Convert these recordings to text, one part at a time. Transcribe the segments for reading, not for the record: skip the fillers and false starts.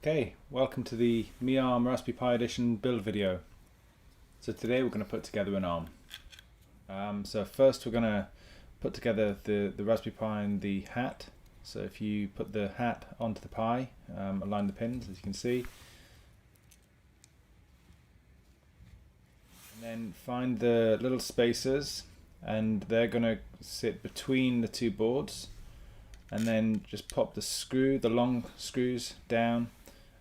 Okay, welcome to the MeArm Raspberry Pi Edition build video. So today we're going to put together an arm. So first we're going to put together the Raspberry Pi and the hat. So if you put the hat onto the Pi, align the pins as you can see. And then find the little spacers, and they're going to sit between the two boards. And then just pop the long screws down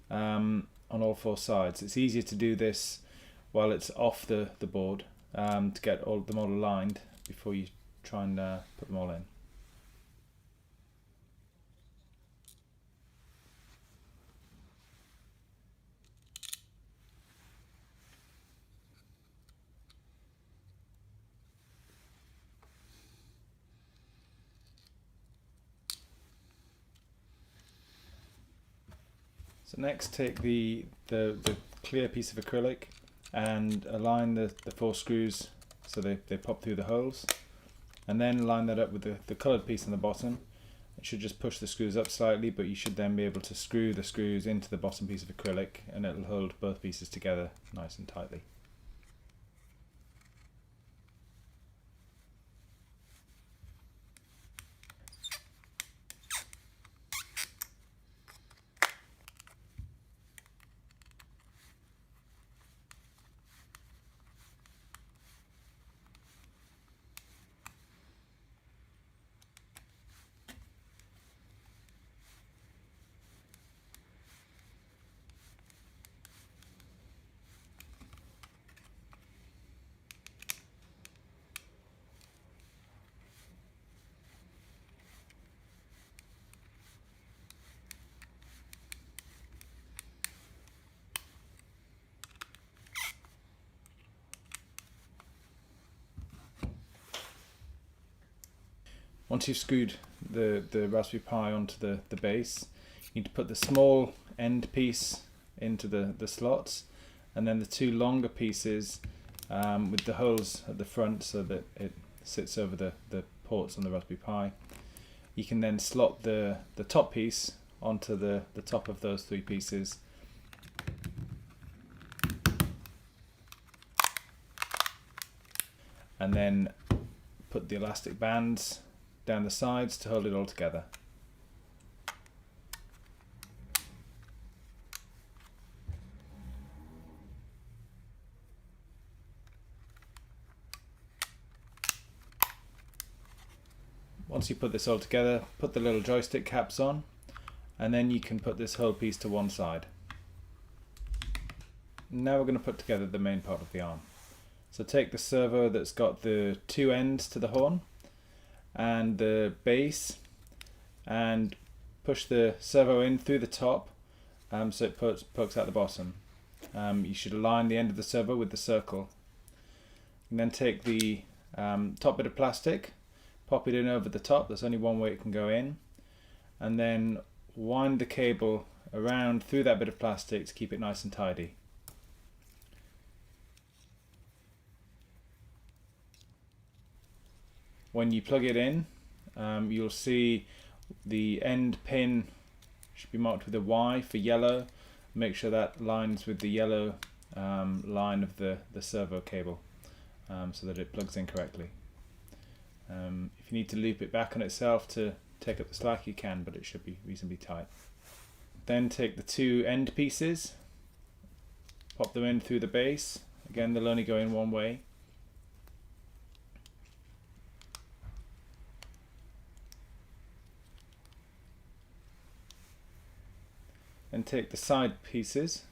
on all four sides. It's easier to do this while it's off the board to get them all aligned before you try and put them all in. So next take the clear piece of acrylic and align the four screws so they pop through the holes, and then line that up with the coloured piece on the bottom. It should just push the screws up slightly, but you should then be able to screw the screws into the bottom piece of acrylic and it'll hold both pieces together nice and tightly. Once you've screwed the Raspberry Pi onto the base, you need to put the small end piece into the slots, and then the two longer pieces with the holes at the front so that it sits over the ports on the Raspberry Pi. You can then slot the top piece onto the top of those three pieces. And then put the elastic bands down the sides to hold it all together. Once you put this all together, put the little joystick caps on, and then you can put this whole piece to one side. Now we're going to put together the main part of the arm. So take the servo that's got the two ends to the horn and the base, and push the servo in through the top so it pokes out the bottom. You should align the end of the servo with the circle. And then take the top bit of plastic, pop it in over the top. There's only one way it can go in, and then wind the cable around through that bit of plastic to keep it nice and tidy. When you plug it in, you'll see the end pin should be marked with a Y for yellow. Make sure that lines with the yellow line of the servo cable so that it plugs in correctly. If you need to loop it back on itself to take up the slack, you can, but it should be reasonably tight. Then take the two end pieces, pop them in through the base. Again, they'll only go in one way. And take the side pieces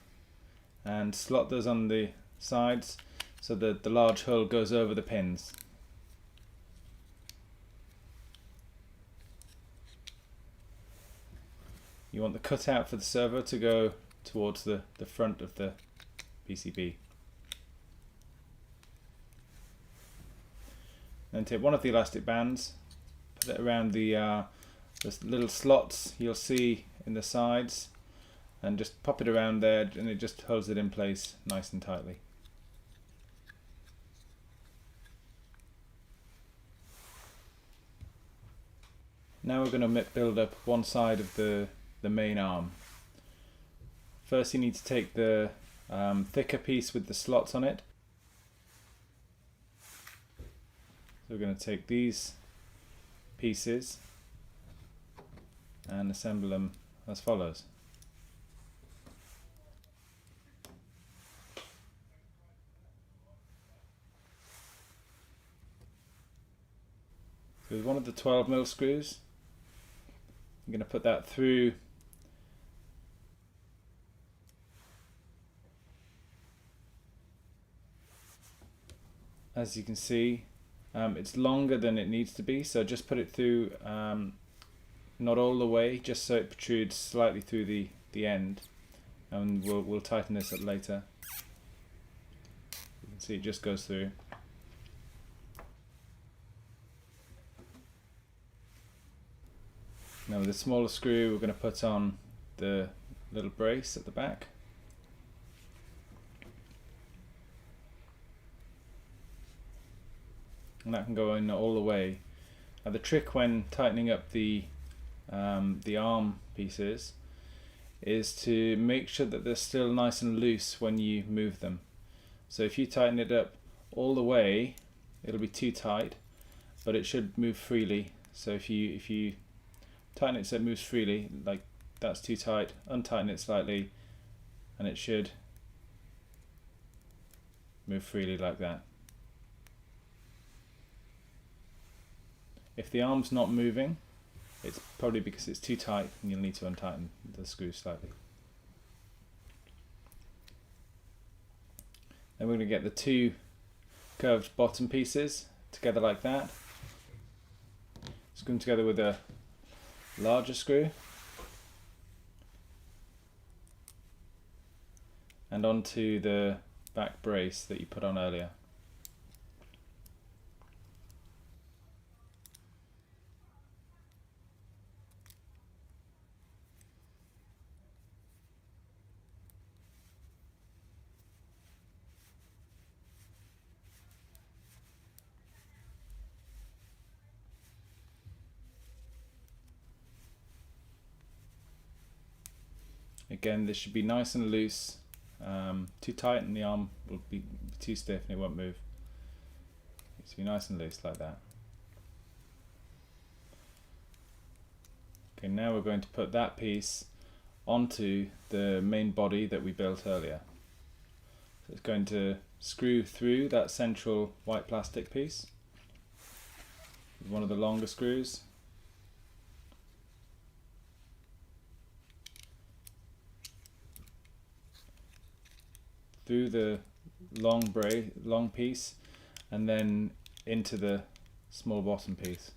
and slot those on the sides so that the large hole goes over the pins. You want the cutout for the servo to go towards the front of the PCB. Then take one of the elastic bands, put it around the little slots you'll see in the sides, and just pop it around there, and it just holds it in place nice and tightly. Now we're going to build up one side of the main arm. First you need to take the thicker piece with the slots on it. So we're going to take these pieces and assemble them as follows. So with one of the 12mm screws, I'm going to put that through as you can see. It's longer than it needs to be, so just put it through, not all the way, just so it protrudes slightly through the end, and we'll tighten this up later. You can see it just goes through. Now with the smaller screw, we're going to put on the little brace at the back. And that can go in all the way. Now the trick when tightening up the arm pieces is to make sure that they're still nice and loose when you move them. So if you tighten it up all the way, it'll be too tight, but it should move freely. So if you tighten it so it moves freely, like that's too tight, untighten it slightly, and it should move freely like that. If the arm's not moving, it's probably because it's too tight and you'll need to untighten the screw slightly. Then we're going to get the two curved bottom pieces together like that. Screw them together with a larger screw and onto the back brace that you put on earlier. Again, this should be nice and loose. Too tight and the arm will be too stiff and it won't move. It needs to be nice and loose like that. Okay, now we're going to put that piece onto the main body that we built earlier. So it's going to screw through that central white plastic piece with one of the longer screws. Through the long piece and then into the small bottom piece.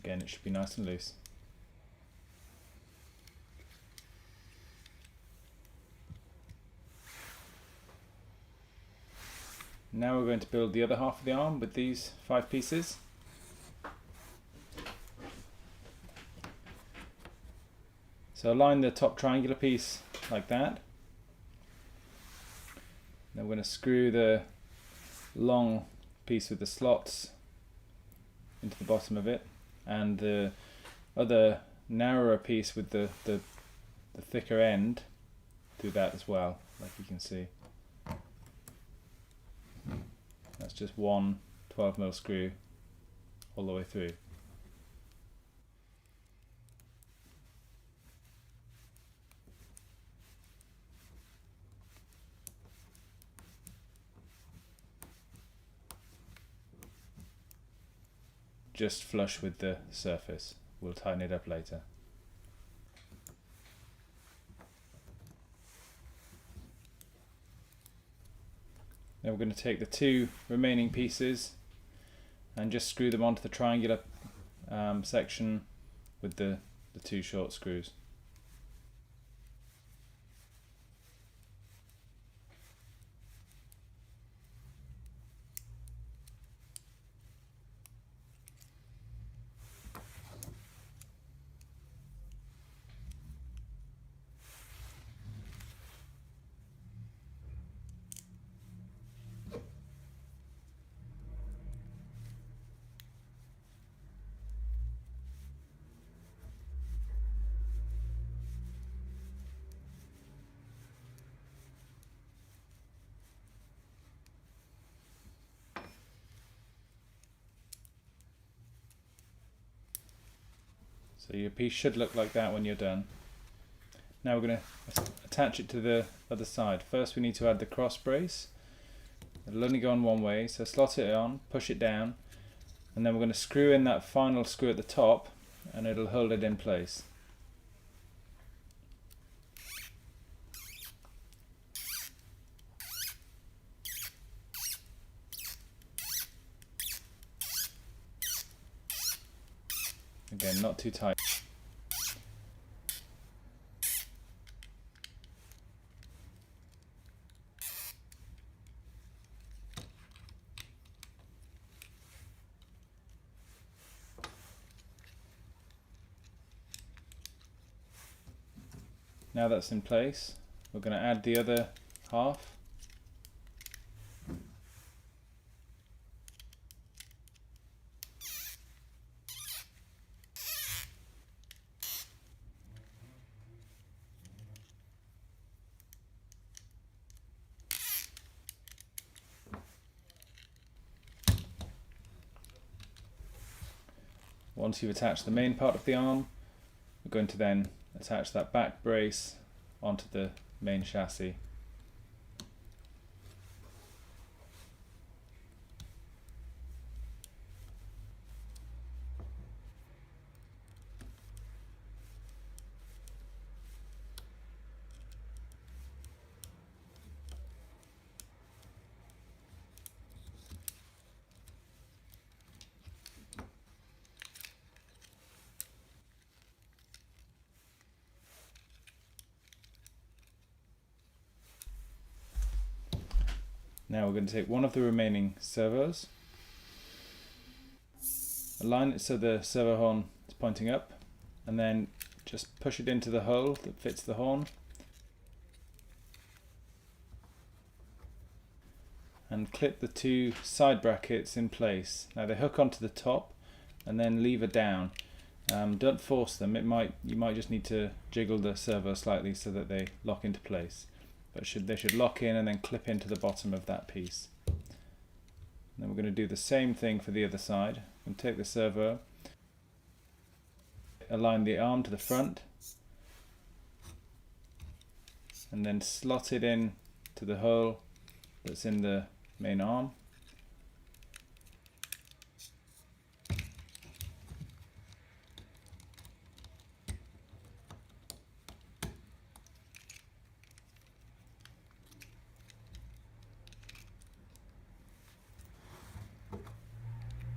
Again, it should be nice and loose. Now we're going to build the other half of the arm with these 5 pieces. So align the top triangular piece like that. Then we're going to screw the long piece with the slots into the bottom of it, and the other narrower piece with the thicker end through that as well, like you can see. That's just one 12mm screw all the way through. Just flush with the surface. We'll tighten it up later. Then we're going to take the two remaining pieces and just screw them onto the triangular section with the two short screws. So your piece should look like that when you're done. Now we're going to attach it to the other side. First we need to add the cross brace. It'll only go on one way, so slot it on, push it down, and then we're going to screw in that final screw at the top and it'll hold it in place. Again, not too tight. Now that's in place, we're going to add the other half. Once you've attached the main part of the arm, we're going to then attach that back brace onto the main chassis. Now we're going to take one of the remaining servos, align it so the servo horn is pointing up, and then just push it into the hole that fits the horn, and clip the two side brackets in place. Now they hook onto the top and then lever down. Don't force them. You might just need to jiggle the servo slightly so that they lock into place. But they should lock in and then clip into the bottom of that piece. And then we're going to do the same thing for the other side. We'll take the servo, align the arm to the front, and then slot it in to the hole that's in the main arm.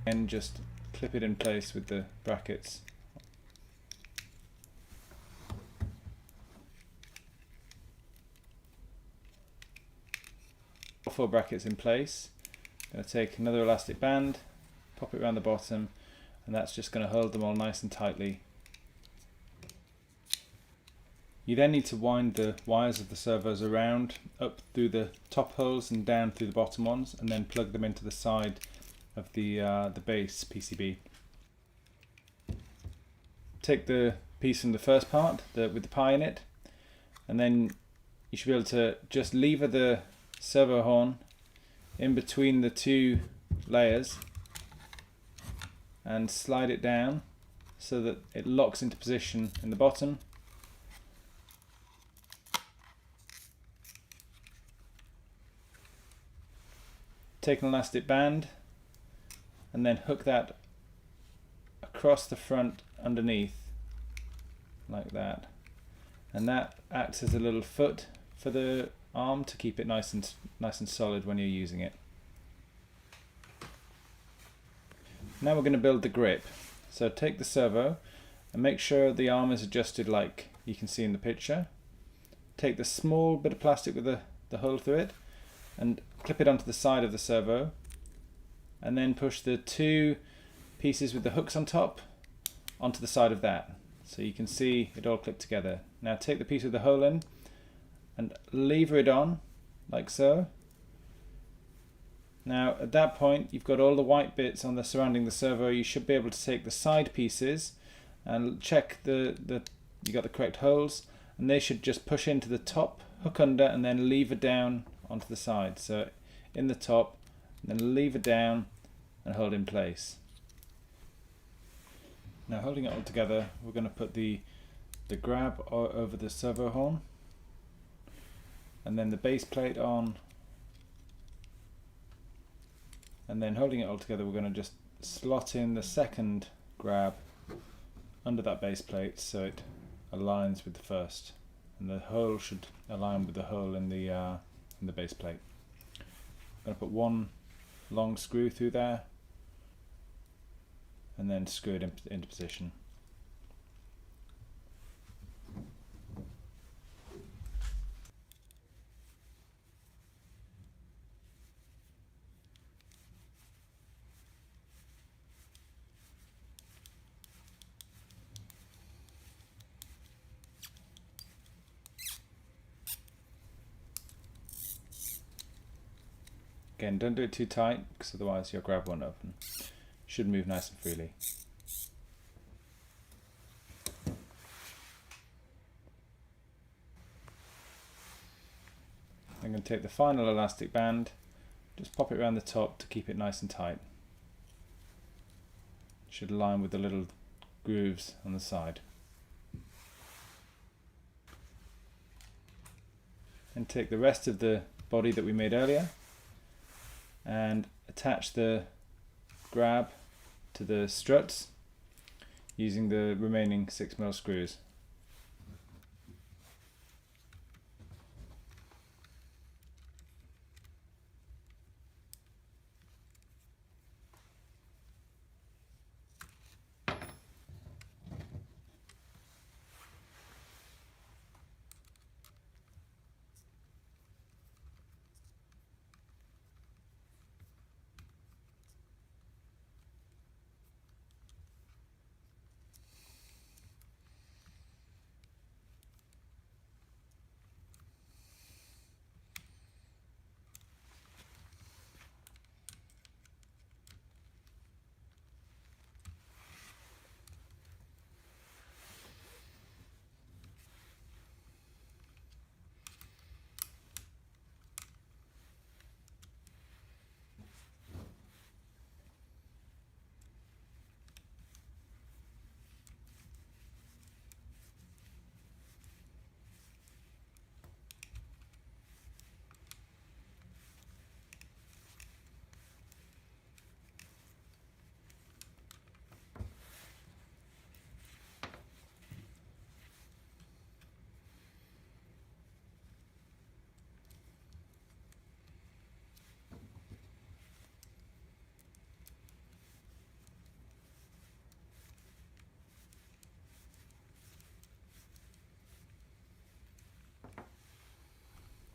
And just clip it in place with the brackets. All four brackets in place. I'm going to take another elastic band, pop it around the bottom, and that's just going to hold them all nice and tightly. You then need to wind the wires of the servos around, up through the top holes and down through the bottom ones, and then plug them into the side of the base PCB. Take the piece from the first part with the Pi in it, and then you should be able to just lever the servo horn in between the two layers and slide it down so that it locks into position in the bottom. Take an elastic band and then hook that across the front underneath like that, and that acts as a little foot for the arm to keep it nice and solid when you're using it. Now we're going to build the grip. So take the servo and make sure the arm is adjusted like you can see in the picture. Take the small bit of plastic with the hole through it and clip it onto the side of the servo, and then push the two pieces with the hooks on top onto the side of that, so you can see it all clipped together. Now take the piece with the hole in and lever it on like so. Now at that point you've got all the white bits on the surrounding the servo. You should be able to take the side pieces and check you got the correct holes, and they should just push into the top, hook under, and then lever down onto the side. So in the top, and then lever down and hold in place. Now holding it all together, we're going to put the grab over the servo horn, and then the base plate on, and then holding it all together we're going to just slot in the second grab under that base plate so it aligns with the first, and the hole should align with the hole in the base plate. I'm going to put one long screw through there and then screw it into position. Again, don't do it too tight because otherwise your grab won't open. Should move nice and freely. I'm going to take the final elastic band, just pop it around the top to keep it nice and tight. Should align with the little grooves on the side. And take the rest of the body that we made earlier and attach the grab to the struts using the remaining 6mm screws.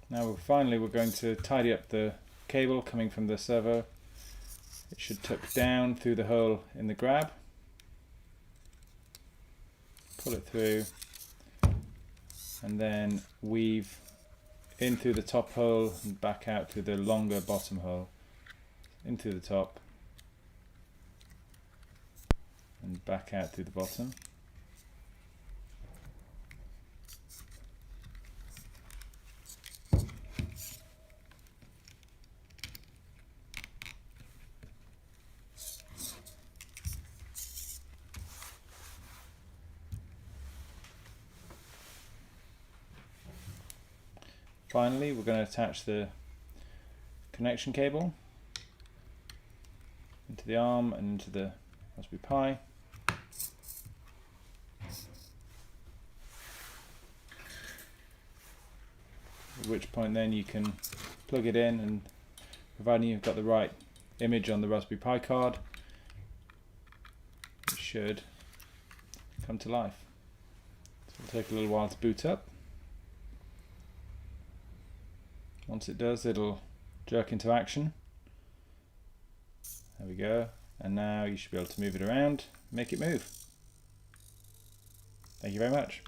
Now finally we're going to tidy up the cable coming from the servo. It should tuck down through the hole in the grab. Pull it through and then weave in through the top hole and back out through the longer bottom hole. In through the top and back out through the bottom. Finally, we're going to attach the connection cable into the arm and into the Raspberry Pi. at which point then you can plug it in, and providing you've got the right image on the Raspberry Pi card, it should come to life. So it'll take a little while to boot up. Once it does, it'll jerk into action. There we go. And now you should be able to move it around, make it move. Thank you very much.